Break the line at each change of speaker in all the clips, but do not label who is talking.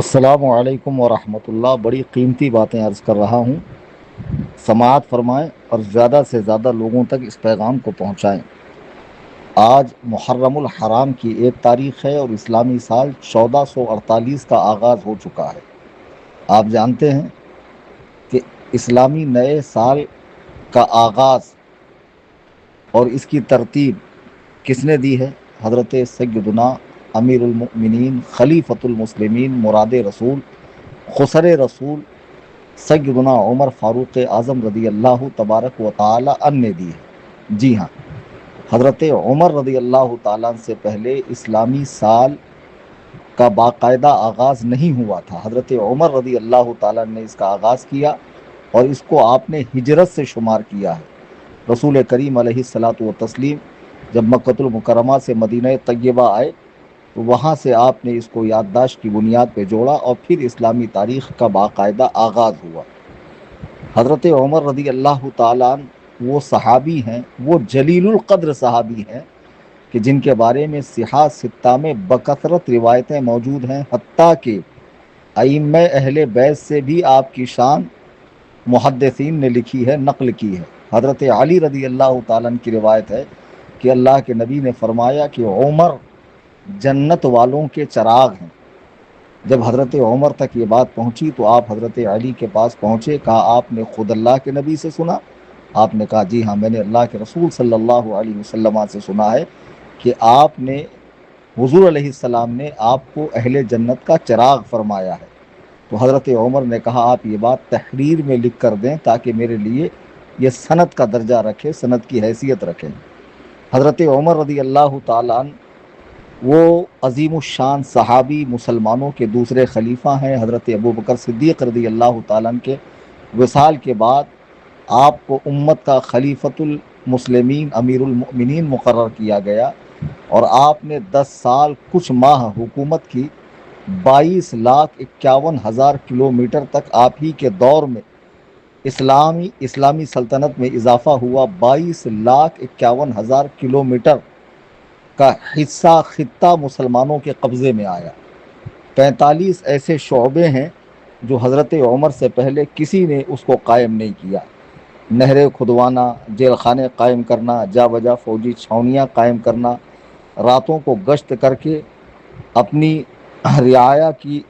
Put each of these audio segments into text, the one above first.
السلام علیکم ورحمۃ اللہ۔ بڑی قیمتی باتیں عرض کر رہا ہوں، سماعت فرمائیں اور زیادہ سے زیادہ لوگوں تک اس پیغام کو پہنچائیں۔ آج محرم الحرام کی 1 تاریخ ہے اور اسلامی سال 1448 کا آغاز ہو چکا ہے۔ آپ جانتے ہیں کہ اسلامی نئے سال کا آغاز اور اس کی ترتیب کس نے دی ہے؟ حضرت سیدنا امیر المؤمنین خلیفۃ المسلمین مراد رسول خسر رسول سیدنا عمر فاروق اعظم رضی اللہ تبارک و تعالی عنہ نے دی ہے۔ جی ہاں، حضرت عمر رضی اللہ تعالیٰ سے پہلے اسلامی سال کا باقاعدہ آغاز نہیں ہوا تھا۔ حضرت عمر رضی اللہ تعالیٰ نے اس کا آغاز کیا اور اس کو آپ نے ہجرت سے شمار کیا ہے۔ رسول کریم علیہ الصلاۃ والتسلیم جب مکۃ المکرمہ سے مدینہ طیبہ آئے تو وہاں سے آپ نے اس کو یادداشت کی بنیاد پہ جوڑا اور پھر اسلامی تاریخ کا باقاعدہ آغاز ہوا۔ حضرت عمر رضی اللہ تعالیٰ وہ صحابی ہیں، وہ جلیل القدر صحابی ہیں کہ جن کے بارے میں صحاح ستہ میں بکثرت روایتیں موجود ہیں، حتیٰ کہ ائمہ اہل بیت سے بھی آپ کی شان محدثین نے لکھی ہے، نقل کی ہے۔ حضرت علی رضی اللہ تعالیٰ کی روایت ہے کہ اللہ کے نبی نے فرمایا کہ عمر جنت والوں کے چراغ ہیں۔ جب حضرت عمر تک یہ بات پہنچی تو آپ حضرت علی کے پاس پہنچے، کہا آپ نے خود اللہ کے نبی سے سنا؟ آپ نے کہا جی ہاں، میں نے اللہ کے رسول صلی اللہ علیہ وسلم سے سنا ہے کہ آپ نے حضور علیہ السلام نے آپ کو اہل جنت کا چراغ فرمایا ہے۔ تو حضرت عمر نے کہا آپ یہ بات تحریر میں لکھ کر دیں تاکہ میرے لیے یہ سند کا درجہ رکھے، سند کی حیثیت رکھیں۔ حضرت عمر رضی اللہ تعالیٰ عنہ وہ عظیم الشان صحابی، مسلمانوں کے دوسرے خلیفہ ہیں۔ حضرت ابوبکر صدیق رضی اللہ تعالیٰ عنہ کے وصال کے بعد آپ کو امت کا خلیفۃ المسلمین امیر المؤمنین مقرر کیا گیا اور آپ نے 10 سال کچھ ماہ حکومت کی۔ 22,51,000 کلومیٹر تک آپ ہی کے دور میں اسلامی سلطنت میں اضافہ ہوا۔ 22,51,000 کلومیٹر کا حصہ خطہ مسلمانوں کے قبضے میں آیا۔ 45 ایسے شعبے ہیں جو حضرت عمر سے پہلے کسی نے اس کو قائم نہیں کیا۔ نہریں کھدوانا، جیل خانے قائم کرنا، جا بجا فوجی چھاونیاں قائم کرنا، راتوں کو گشت کر کے اپنی رعایا کی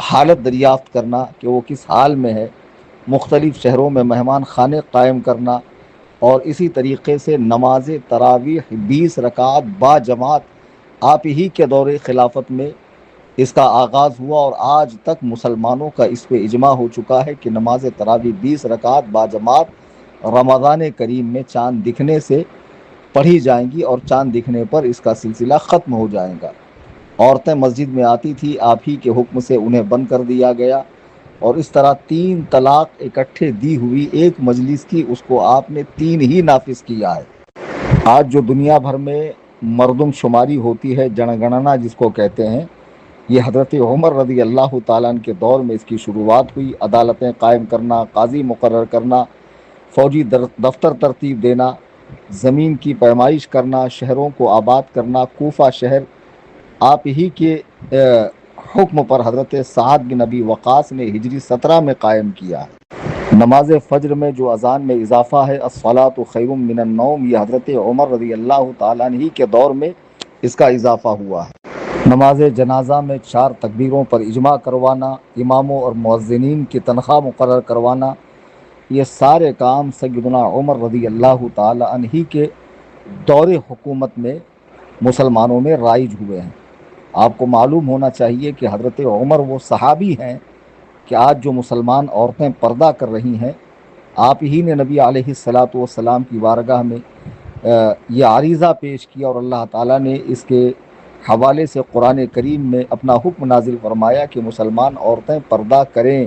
حالت دریافت کرنا کہ وہ کس حال میں ہے، مختلف شہروں میں مہمان خانے قائم کرنا، اور اسی طریقے سے نماز تراویح 20 رکعت با جماعت آپ ہی کے دور خلافت میں اس کا آغاز ہوا، اور آج تک مسلمانوں کا اس پہ اجماع ہو چکا ہے کہ نماز تراویح 20 رکعت با جماعت رمضان کریم میں چاند دکھنے سے پڑھی جائیں گی اور چاند دکھنے پر اس کا سلسلہ ختم ہو جائے گا۔ عورتیں مسجد میں آتی تھی، آپ ہی کے حکم سے انہیں بند کر دیا گیا، اور اس طرح 3 طلاق اکٹھے دی ہوئی ایک مجلس کی، اس کو آپ نے 3 ہی نافذ کیا ہے۔ آج جو دنیا بھر میں مردم شماری ہوتی ہے، جن گننا جس کو کہتے ہیں، یہ حضرت عمر رضی اللہ تعالیٰ عنہ کے دور میں اس کی شروعات ہوئی۔ عدالتیں قائم کرنا، قاضی مقرر کرنا، فوجی دفتر ترتیب دینا، زمین کی پیمائش کرنا، شہروں کو آباد کرنا۔ کوفہ شہر آپ ہی کے حکم پر حضرت سعد بن ابی وقاص نے ہجری 17 میں قائم کیا ہے۔ نماز فجر میں جو اذان میں اضافہ ہے، الصلاۃ خیر من النوم، یہ حضرت عمر رضی اللہ تعالیٰ عنہ کے دور میں اس کا اضافہ ہوا ہے۔ نماز جنازہ میں 4 تکبیروں پر اجماع کروانا، اماموں اور مؤذنین کی تنخواہ مقرر کروانا، یہ سارے کام سیدنا عمر رضی اللہ تعالیٰ عنہ کے دور حکومت میں مسلمانوں میں رائج ہوئے ہیں۔ آپ کو معلوم ہونا چاہیے کہ حضرت عمر وہ صحابی ہیں کہ آج جو مسلمان عورتیں پردہ کر رہی ہیں، آپ ہی نے نبی علیہ الصلاۃ والسلام کی بارگاہ میں یہ عریضہ پیش کیا، اور اللہ تعالیٰ نے اس کے حوالے سے قرآن کریم میں اپنا حکم نازل فرمایا کہ مسلمان عورتیں پردہ کریں۔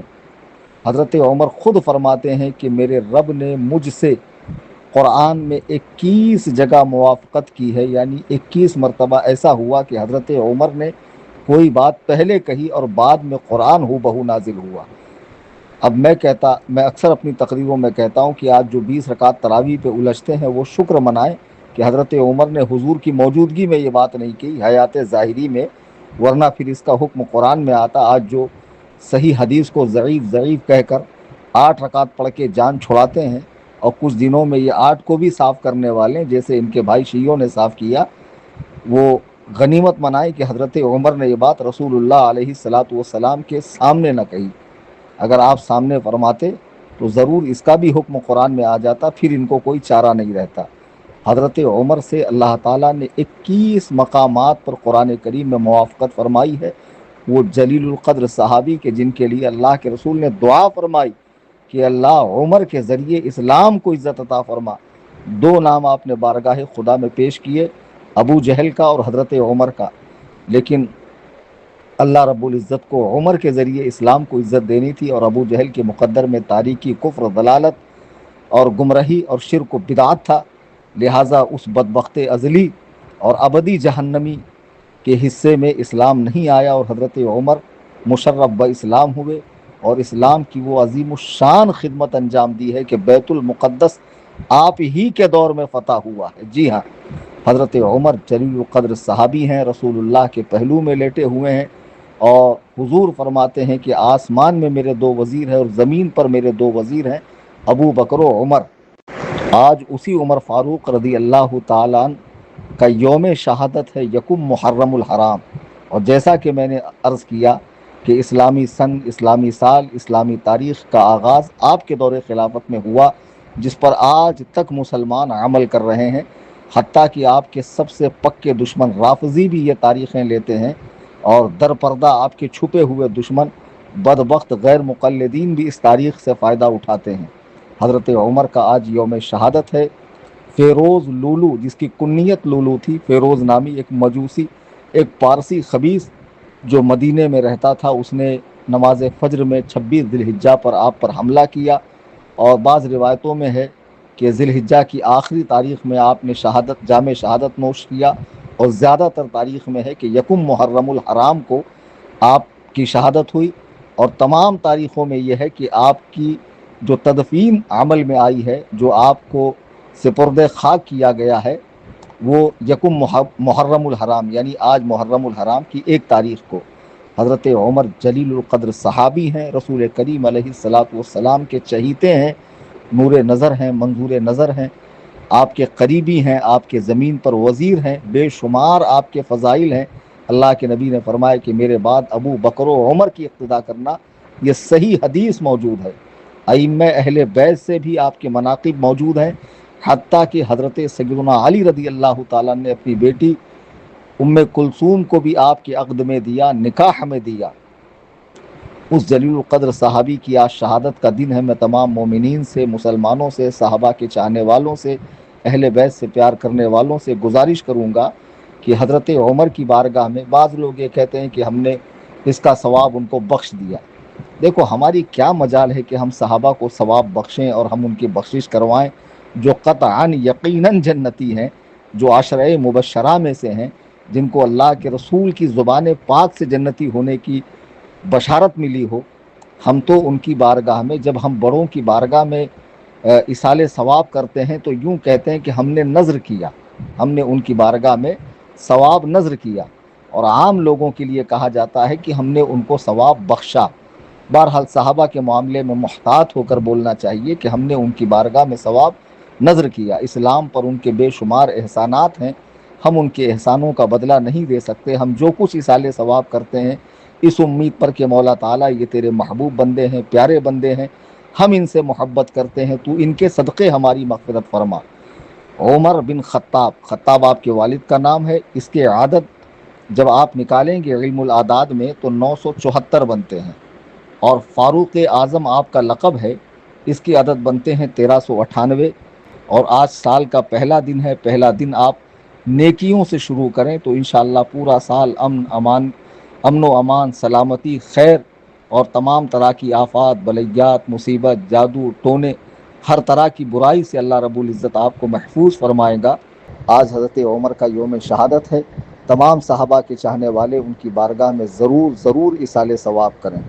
حضرت عمر خود فرماتے ہیں کہ میرے رب نے مجھ سے قرآن میں 21 جگہ موافقت کی ہے، یعنی 21 مرتبہ ایسا ہوا کہ حضرت عمر نے کوئی بات پہلے کہی اور بعد میں قرآن ہو بہو نازل ہوا۔ اب میں اکثر اپنی تقریروں میں کہتا ہوں کہ آج جو 20 رکعت تراویح پہ الجھتے ہیں وہ شکر منائیں کہ حضرت عمر نے حضور کی موجودگی میں یہ بات نہیں کی، حیات ظاہری میں ورنہ پھر اس کا حکم قرآن میں آتا۔ آج جو صحیح حدیث کو ضعیف کہہ کر 8 رکعت پڑھ کے جان چھڑاتے ہیں، اور کچھ دنوں میں یہ 8 کو بھی صاف کرنے والے، جیسے ان کے بھائی شیعوں نے صاف کیا، وہ غنیمت منائے کہ حضرت عمر نے یہ بات رسول اللہ علیہ الصلاۃ والسلام کے سامنے نہ کہی۔ اگر آپ سامنے فرماتے تو ضرور اس کا بھی حکم قرآن میں آ جاتا، پھر ان کو کوئی چارہ نہیں رہتا۔ حضرت عمر سے اللہ تعالیٰ نے 21 مقامات پر قرآن کریم میں موافقت فرمائی ہے۔ وہ جلیل القدر صحابی کے جن کے لیے اللہ کے رسول نے دعا فرمائی کہ اللہ عمر کے ذریعے اسلام کو عزت عطا فرما۔ 2 نام آپ نے بارگاہ خدا میں پیش کیے، ابو جہل کا اور حضرت عمر کا، لیکن اللہ رب العزت کو عمر کے ذریعے اسلام کو عزت دینی تھی، اور ابو جہل کے مقدر میں تاریکی، کفر، ضلالت اور گمراہی اور شرک و بدعات تھا، لہٰذا اس بدبخت ازلی اور ابدی جہنمی کے حصے میں اسلام نہیں آیا، اور حضرت عمر مشرف با اسلام ہوئے، اور اسلام کی وہ عظیم الشان خدمت انجام دی ہے کہ بیت المقدس آپ ہی کے دور میں فتح ہوا ہے۔ جی ہاں، حضرت عمر جلیل القدر صحابی ہیں، رسول اللہ کے پہلو میں لیٹے ہوئے ہیں، اور حضور فرماتے ہیں کہ آسمان میں میرے 2 وزیر ہیں اور زمین پر میرے 2 وزیر ہیں، ابو بکر و عمر۔ آج اسی عمر فاروق رضی اللہ تعالیٰ عنہ کا یوم شہادت ہے، 1 محرم الحرام، اور جیسا کہ میں نے عرض کیا کہ اسلامی سن، اسلامی سال، اسلامی تاریخ کا آغاز آپ کے دور خلافت میں ہوا، جس پر آج تک مسلمان عمل کر رہے ہیں، حتیٰ کہ آپ کے سب سے پکے دشمن رافضی بھی یہ تاریخیں لیتے ہیں، اور در پردہ آپ کے چھپے ہوئے دشمن بدبخت غیر مقلدین بھی اس تاریخ سے فائدہ اٹھاتے ہیں۔ حضرت عمر کا آج یوم شہادت ہے۔ فیروز لولو، جس کی کنیت لولو تھی، فیروز نامی ایک مجوسی، ایک پارسی خبیث جو مدینے میں رہتا تھا، اس نے نماز فجر میں 26 ذی الحجہ پر آپ پر حملہ کیا، اور بعض روایتوں میں ہے کہ ذی الحجہ کی آخری تاریخ میں آپ نے جام شہادت نوش کیا، اور زیادہ تر تاریخ میں ہے کہ 1 محرم الحرام کو آپ کی شہادت ہوئی، اور تمام تاریخوں میں یہ ہے کہ آپ کی جو تدفین عمل میں آئی ہے، جو آپ کو سپرد خاک کیا گیا ہے، وہ 1 محرم الحرام یعنی آج محرم الحرام کی 1 تاریخ کو۔ حضرت عمر جلیل القدر صحابی ہیں، رسول کریم علیہ الصلاۃ والسلام کے چہیتے ہیں، نور نظر ہیں، منظور نظر ہیں، آپ کے قریبی ہیں، آپ کے زمین پر وزیر ہیں، بے شمار آپ کے فضائل ہیں۔ اللہ کے نبی نے فرمایا کہ میرے بعد ابو بکر و عمر کی اقتدا کرنا، یہ صحیح حدیث موجود ہے۔ ائمہ اہل بیت سے بھی آپ کے مناقب موجود ہیں، حتیٰ کہ حضرت سیدنا علی رضی اللہ تعالیٰ نے اپنی بیٹی ام کلثوم کو بھی آپ کے عقد میں دیا، نکاح میں دیا۔ اس جلیل القدر صحابی کی آج شہادت کا دن ہے۔ میں تمام مومنین سے، مسلمانوں سے، صحابہ کے چاہنے والوں سے، اہل بیت سے پیار کرنے والوں سے گزارش کروں گا کہ حضرت عمر کی بارگاہ میں، بعض لوگ یہ کہتے ہیں کہ ہم نے اس کا ثواب ان کو بخش دیا۔ دیکھو، ہماری کیا مجال ہے کہ ہم صحابہ کو ثواب بخشیں اور ہم ان کی بخشش کروائیں، جو قطعاً یقیناً جنتی ہیں، جو عشرۂ مبشرہ میں سے ہیں، جن کو اللہ کے رسول کی زبان پاک سے جنتی ہونے کی بشارت ملی ہو۔ ہم تو ان کی بارگاہ میں، جب ہم بڑوں کی بارگاہ میں ایصال ثواب کرتے ہیں تو یوں کہتے ہیں کہ ہم نے نذر کیا، ہم نے ان کی بارگاہ میں ثواب نذر کیا، اور عام لوگوں کے لیے کہا جاتا ہے کہ ہم نے ان کو ثواب بخشا۔ بہرحال صحابہ کے معاملے میں محتاط ہو کر بولنا چاہیے کہ ہم نے ان کی بارگاہ میں ثواب نذر کیا۔ اسلام پر ان کے بے شمار احسانات ہیں، ہم ان کے احسانوں کا بدلہ نہیں دے سکتے۔ ہم جو کچھ ایصال ثواب کرتے ہیں اس امید پر کہ مولا تعالیٰ یہ تیرے محبوب بندے ہیں، پیارے بندے ہیں، ہم ان سے محبت کرتے ہیں، تو ان کے صدقے ہماری مغفرت فرما۔ عمر بن خطاب، خطاب آپ کے والد کا نام ہے، اس کے عدد جب آپ نکالیں گے علم العداد میں تو 974 بنتے ہیں، اور فاروق اعظم آپ کا لقب ہے، اس کی عدد بنتے ہیں 1398۔ اور آج سال کا پہلا دن ہے، پہلا دن آپ نیکیوں سے شروع کریں تو انشاءاللہ پورا سال امن و امان، سلامتی، خیر اور تمام طرح کی آفات، بلیات، مصیبت، جادو ٹونے، ہر طرح کی برائی سے اللہ رب العزت آپ کو محفوظ فرمائے گا۔ آج حضرت عمر کا یوم شہادت ہے، تمام صحابہ کے چاہنے والے ان کی بارگاہ میں ضرور ایصال ثواب کریں۔